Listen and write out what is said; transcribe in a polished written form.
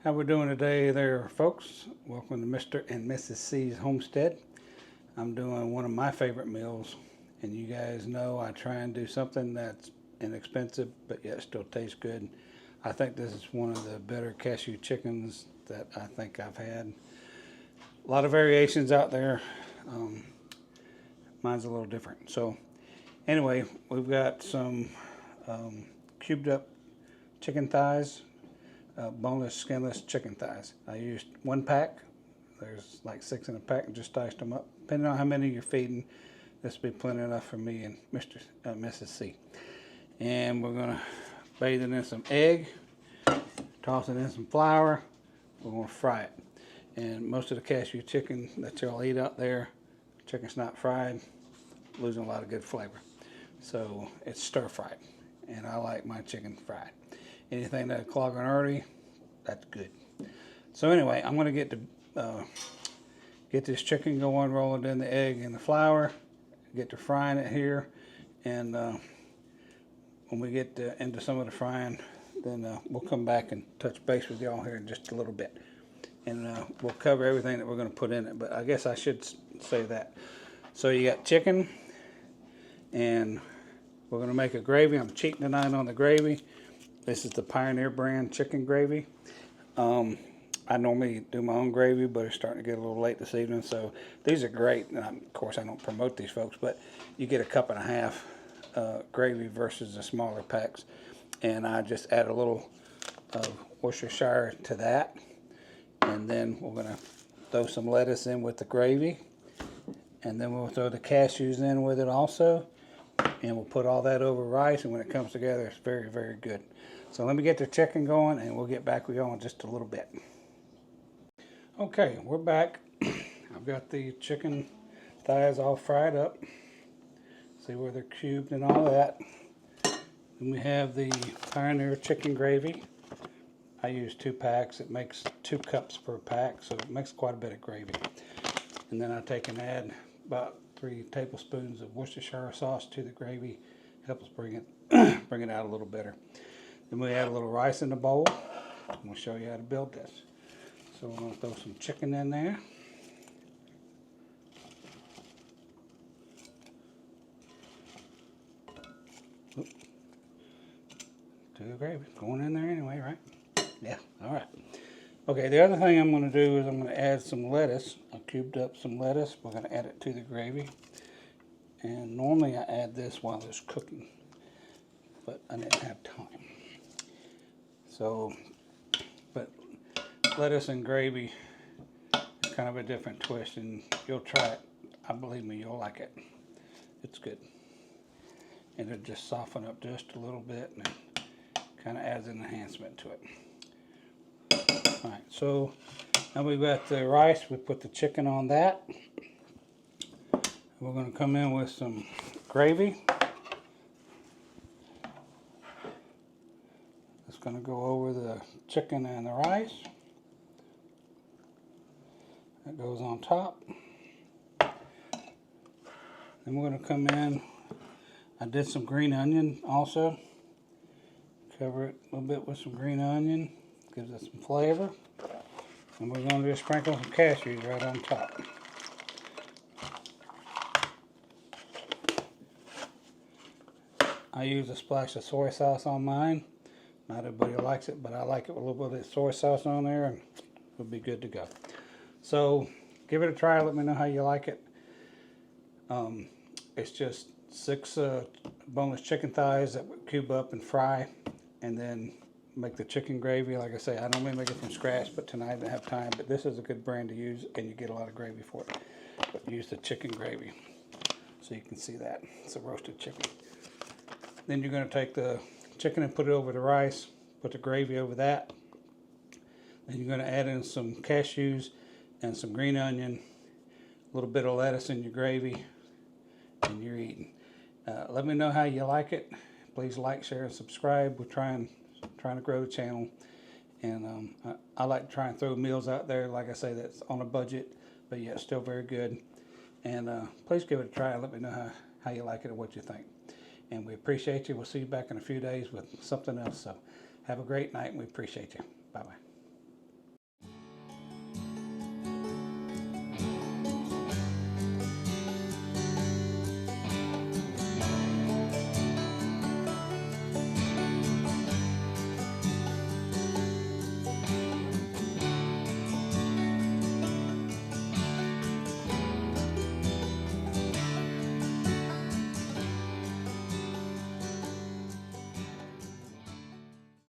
How we doing today there, folks? Welcome to Mr. and Mrs. C's Homestead. I'm doing one of my favorite meals, and you guys know I try and do something that's inexpensive but yet still tastes good. I think this is one of the better cashew chickens that I think I've had. A lot of variations out there. Mine's a little different. So anyway, we've got some cubed up chicken thighs. Boneless, skinless chicken thighs. I used 1 pack. There's like 6 in a pack and just diced them up. Depending on how many you're feeding, this will be plenty enough for me and Mrs. C. And we're going to bathe it in some egg, toss it in some flour. We're going to fry it. And most of the cashew chicken that y'all eat out there, chicken's not fried, losing a lot of good flavor. So it's stir fried, and I like my chicken fried. Anything that clogging early, that's good. So anyway, I'm going to get this chicken going, roll it in the egg and the flour, get to frying it here, and when we get into some of the frying, then we'll come back and touch base with y'all here in just a little bit, and we'll cover everything that we're going to put in it. But I guess I should say that. So you got chicken, and we're going to make a gravy. I'm cheating tonight on the gravy. This is the Pioneer brand chicken gravy. I normally do my own gravy, but it's starting to get a little late this evening, so these are great. And of course, I don't promote these folks, but you get a 1.5 cups gravy versus the smaller packs. And I just add a little Worcestershire to that. And then we're going to throw some lettuce in with the gravy. And then we'll throw the cashews in with it also. And we'll put all that over rice, and when it comes together, it's very, very good. So let me get the chicken going, and we'll get back with you in just a little bit. Okay, we're back. I've got the chicken thighs all fried up. See where they're cubed and all that. Then we have the Pioneer chicken gravy. I use 2 packs. It makes 2 cups per pack, so it makes quite a bit of gravy. And then I take and add about 3 tablespoons of Worcestershire sauce to the gravy. Helps bring it out a little better. Then we add a little rice in the bowl. I'm going to show you how to build this. So we're going to throw some chicken in there. Oop. To the gravy. Going in there anyway, right? Yeah, all right. Okay, the other thing I'm going to do is I'm going to add some lettuce. I cubed up some lettuce. We're going to add it to the gravy. And normally I add this while it's cooking, but I didn't have time. So, but lettuce and gravy is kind of a different twist, and you'll try it. I believe me, you'll like it. It's good. And it'll just soften up just a little bit, and it kind of adds an enhancement to it. Alright, so now we've got the rice. We put the chicken on that. We're going to come in with some gravy. It's going to go over the chicken and the rice. That goes on top. Then we're going to come in. I did some green onion also. Cover it a little bit with some green onion. Gives it some flavor. And we're going to just sprinkle some cashews right on top. I use a splash of soy sauce on mine. Not everybody likes it, but I like it with a little bit of soy sauce on there, and it'll be good to go. So give it a try. Let me know how you like it. It's just 6 boneless chicken thighs that we cube up and fry, and then make the chicken gravy. Like I say, I normally make it from scratch, but tonight I didn't have time. But this is a good brand to use, and you get a lot of gravy for it. But use the chicken gravy, so you can see that it's a roasted chicken. Then you're going to take the chicken and put it over the rice, put the gravy over that. Then you're going to add in some cashews and some green onion, a little bit of lettuce in your gravy, and you're eating. Let me know how you like it. Please like, share, and subscribe. We're trying to grow the channel, and I like to try and throw meals out there, like I say, that's on a budget, but yet still very good. And please give it a try and let me know how you like it and what you think. And we appreciate you. We'll see you back in a few days with something else. So have a great night, and we appreciate you. Bye-bye.